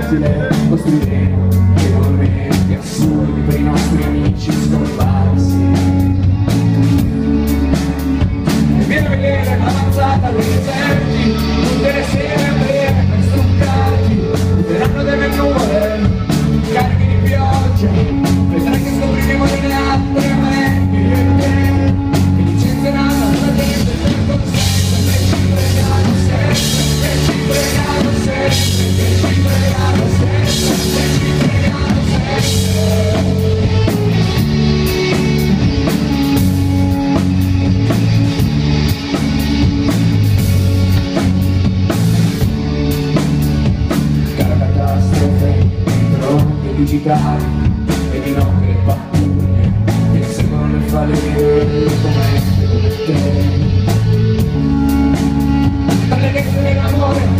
inutile, costruiremo dei monumenti assurdi per i nostri amici scomparsi. E vieni a vedere l'avanzata dei deserti, tutte le sere a bere per struccarti, vedranno delle nuvole, carichi di pioggia, vedrai che scopriremo delle altre me, io e te, che licenzieranno la gente per consenso, che ci pregano sempre, che ci pregano sempre, che ci pregano sempre, che ci pregano sempre. Digitali e di notte pattuglie che sembrano le falene come te. Dalle lettere dell'amore